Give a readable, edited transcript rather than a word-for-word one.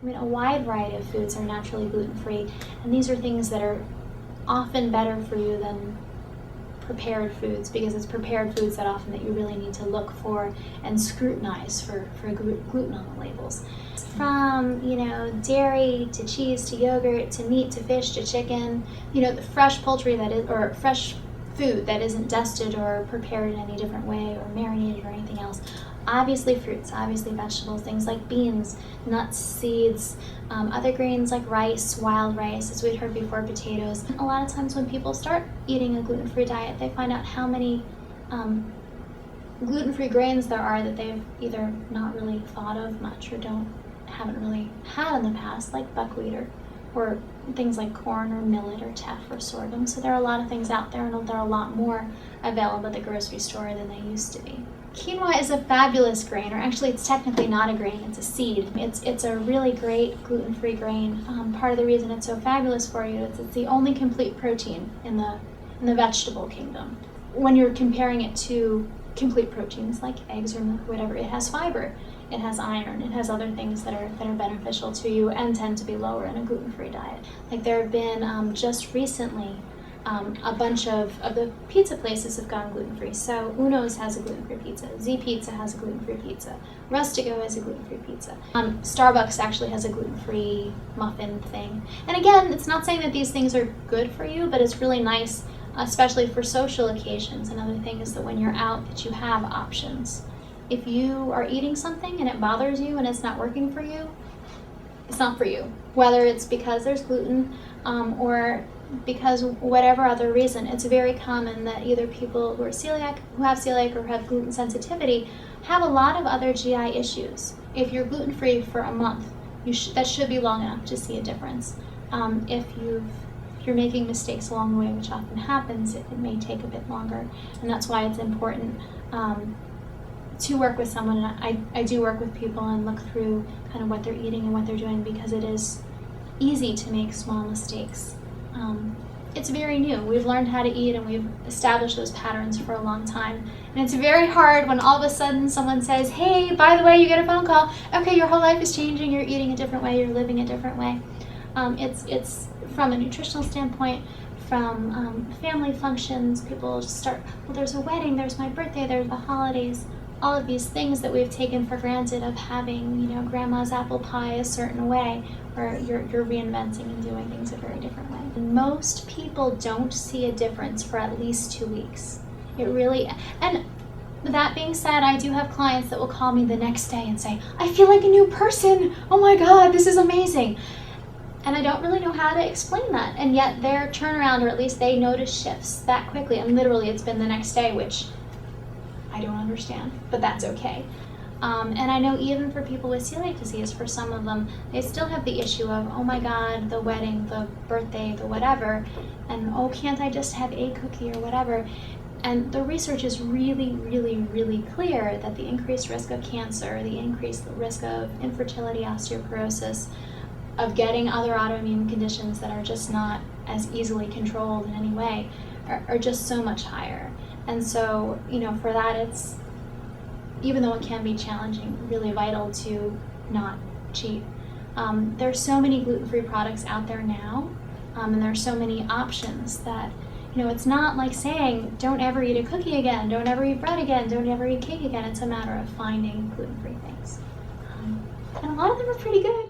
I mean, a wide variety of foods are naturally gluten-free, and these are things that are often better for you than prepared foods, because it's prepared foods that often that you really need to look for and scrutinize for gluten on the labels. From, you know, dairy to cheese to yogurt to meat to fish to chicken, you know, the fresh poultry that is, or fresh food that isn't dusted or prepared in any different way or marinated or anything else. Obviously fruits, obviously vegetables, things like beans, nuts, seeds, other grains like rice, wild rice, as we'd heard before, potatoes. A lot of times when people start eating a gluten-free diet, they find out how many gluten-free grains there are that they've either not really thought of much or haven't really had in the past, like buckwheat or things like corn or millet or teff or sorghum. So there are a lot of things out there, and there are a lot more available at the grocery store than they used to be. Quinoa is a fabulous grain, or actually it's technically not a grain, it's a seed. It's a really great gluten-free grain. Part of the reason it's so fabulous for you is it's the only complete protein in the vegetable kingdom. When you're comparing it to complete proteins like eggs or milk or whatever, it has fiber, it has iron, it has other things that are beneficial to you and tend to be lower in a gluten-free diet. Like there have been just recently a bunch of the pizza places have gone gluten-free. So Uno's has a gluten-free pizza, Z Pizza has a gluten-free pizza, Rustico has a gluten-free pizza. Starbucks actually has a gluten-free muffin thing. And again, it's not saying that these things are good for you, but it's really nice, especially for social occasions and other things, that when you're out that you have options. If you are eating something and it bothers you and it's not working for you, it's not for you. Whether it's because there's gluten or because whatever other reason, it's very common that either people who have celiac or have gluten sensitivity have a lot of other GI issues. If you're gluten-free for a month, that should be long enough to see a difference. If you're making mistakes along the way, which often happens, it may take a bit longer, and that's why it's important to work with someone. And I do work with people and look through kind of what they're eating and what they're doing, because it is easy to make small mistakes. It's very new. We've learned how to eat and we've established those patterns for a long time. And it's very hard when all of a sudden someone says, hey, by the way, you get a phone call. Okay, your whole life is changing. You're eating a different way. You're living a different way. It's from a nutritional standpoint, from family functions. People just start, well, there's a wedding, there's my birthday, there's the holidays. All of these things that we've taken for granted of having, you know, grandma's apple pie a certain way, or you're reinventing and doing things a very different way. Most people don't see a difference for at least 2 weeks. It really, and that being said, I do have clients that will call me the next day and say, I feel like a new person. Oh my God, this is amazing. And I don't really know how to explain that. And yet their turnaround, or at least they notice shifts that quickly. And literally it's been the next day, which I don't understand, but that's okay. And I know even for people with celiac disease, for some of them, they still have the issue of, oh my God, the wedding, the birthday, the whatever, and oh, can't I just have a cookie or whatever? And the research is really, really, really clear that the increased risk of cancer, the increased risk of infertility, osteoporosis, of getting other autoimmune conditions that are just not as easily controlled in any way, are just so much higher. And so, you know, for that, it's, even though it can be challenging, really vital to not cheat. There's so many gluten-free products out there now, and there's so many options that, you know, it's not like saying, don't ever eat a cookie again, don't ever eat bread again, don't ever eat cake again. It's a matter of finding gluten-free things. And a lot of them are pretty good.